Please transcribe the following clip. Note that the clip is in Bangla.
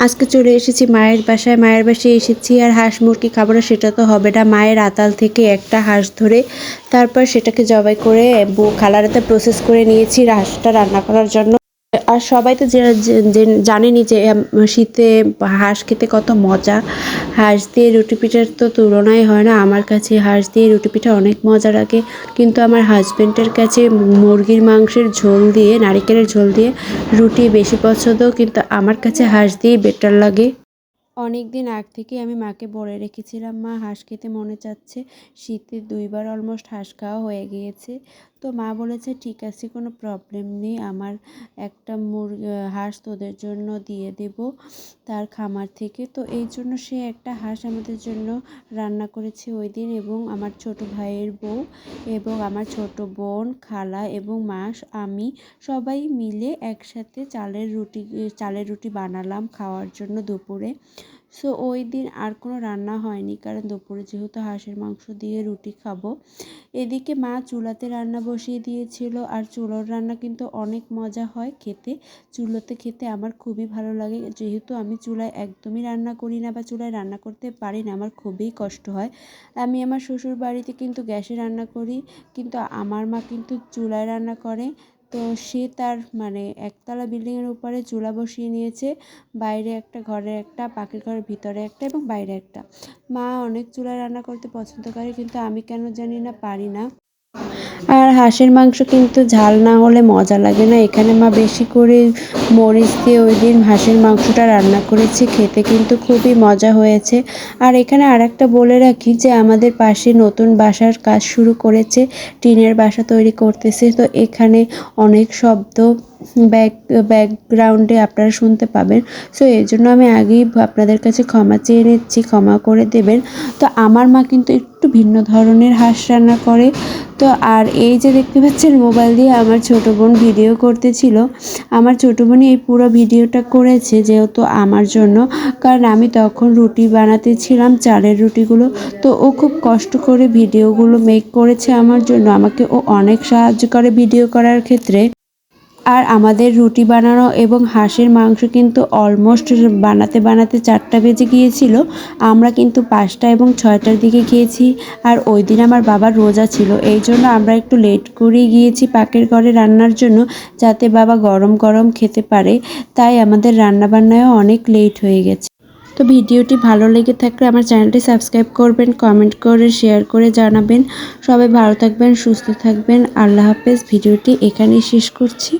আজকে চলে এসেছি মায়ের বাসায়। মায়ের বাসায় এসেছি আর হাঁস মুরগি খাবো না সেটা তো হবে না। মায়ের আতাল থেকে একটা হাঁস ধরে তারপর সেটাকে জবাই করে খালারাতে প্রসেস করে নিয়েছি হাঁসটা রান্না করার জন্য। আর সবাই তো জানেনই যে শীতে হাঁস খেতে কত মজা। হাঁস দিয়ে রুটি পিঠার তো তুলনাই হয় না। আমার কাছে হাঁস দিয়ে রুটি পিঠা অনেক মজা লাগে, কিন্তু আমার হাজব্যান্ডের কাছে মুরগির মাংসের ঝোল দিয়ে, নারিকেলের ঝোল দিয়ে রুটি বেশি পছন্দ, কিন্তু আমার কাছে হাঁস দিয়েই বেটার লাগে। অনেক দিন আগ থেকে আমি মাকে বলে রেখেছিলাম, মা হাঁস খেতে মনে চাচ্ছে। শীতে 2বার অলমোস্ট হাঁস খাওয়া হয়ে গিয়েছে। তো মা বলেছে ঠিক আছে, কোনো প্রবলেম নেই, আমার একটা হাঁস তোদের জন্য দিয়ে দেব তার খামার থেকে। তো এই জন্য সে একটা হাঁস আমাদের জন্য রান্না করেছে ওই দিন, এবং আমার ছোট ভাইয়ের বউ এবং আমার ছোট বোন, খালা এবং মা, আমি সবাই মিলে একসাথে চালের রুটি বানালাম খাওয়ার জন্য দুপুরে। সো ওই দিন আর কোনো রান্না হয়নি, কারণ দুপুরে যেহেতু হাঁসের মাংস দিয়ে রুটি খাবো। এদিকে মা চুলাতে রান্না বসিয়ে দিয়েছিল, আর চুলোর রান্না কিন্তু অনেক মজা হয় খেতে। চুলোতে খেতে আমার খুবই ভালো লাগে, যেহেতু আমি চুলায় একদমই রান্না করি না বা চুলায় রান্না করতে পারি না, আমার খুবই কষ্ট হয়। আমি আমার শ্বশুর বাড়িতে কিন্তু গ্যাসে রান্না করি, কিন্তু আমার মা কিন্তু চুলায় রান্না করে। তো সে তার একতলা বিল্ডিংয়ের উপরে চুলা বসিয়ে নিয়েছে, বাইরে একটা, ঘরে একটা, পাখির ঘরের ভিতরে একটা এবং বাইরে একটা। মা অনেক চুলায় রান্না করতে পছন্দ করে, কিন্তু আমি কেন জানি না পারি না। আর হাঁসের মাংস কিন্তু ঝাল না হলে মজা লাগে না। এখানে মা বেশি করে মরিচ দিয়ে ওই দিন হাঁসের মাংসটা রান্না করেছে, খেতে কিন্তু খুবই মজা হয়েছে। আর এখানে আরেকটা বলে রাখি যে আমাদের পাশে নতুন বাসার কাজ শুরু করেছে, টিনের বাসা তৈরি করতেছে। তো এখানে অনেক শব্দ ব্যাকগ্রাউন্ডে আপনারা শুনতে পাবেন। সো এই জন্য আমি আগেই আপনাদের কাছে ক্ষমা চেয়ে নিচ্ছি, ক্ষমা করে দেবেন। তো আমার মা কিন্তু একটু ভিন্ন ধরনের হাঁস রান্না করে। তো আর এই যে দেখতে পাচ্ছেন মোবাইল দিয়ে আমার ছোটো বোন ভিডিও করতেছিল। আমার ছোটো বোনই এই পুরো ভিডিওটা করেছে যেহেতু আমার জন্য, কারণ আমি তখন রুটি বানাতেছিলাম, চালের রুটিগুলো। তো ও খুব কষ্ট করে ভিডিওগুলো মেক করেছে আমার জন্য, আমাকে ও অনেক সাহায্য করে ভিডিও করার ক্ষেত্রে। আর আমাদের রুটি বানানো এবং হাঁসের মাংস কিন্তু অলমোস্ট বানাতে বানাতে 4টা বেজে গিয়েছিল। আমরা কিন্তু 5টা এবং 6টার দিকে খেয়েছি। আর ওই দিন আমার বাবার রোজা ছিল, এই জন্য আমরা একটু লেট করেই গিয়েছি পাকের ঘরে রান্নার জন্য, যাতে বাবা গরম গরম খেতে পারে। তাই আমাদের রান্নাবান্নায়ও অনেক লেট হয়ে গেছে। তো ভিডিওটি ভালো লেগে থাকলে আমার চ্যানেলটি সাবস্ক্রাইব করবেন, কমেন্ট করে শেয়ার করে জানাবেন। সবাই ভালো থাকবেন, সুস্থ থাকবেন। আল্লাহ হাফেজ। ভিডিওটি এখানেই শেষ করছি।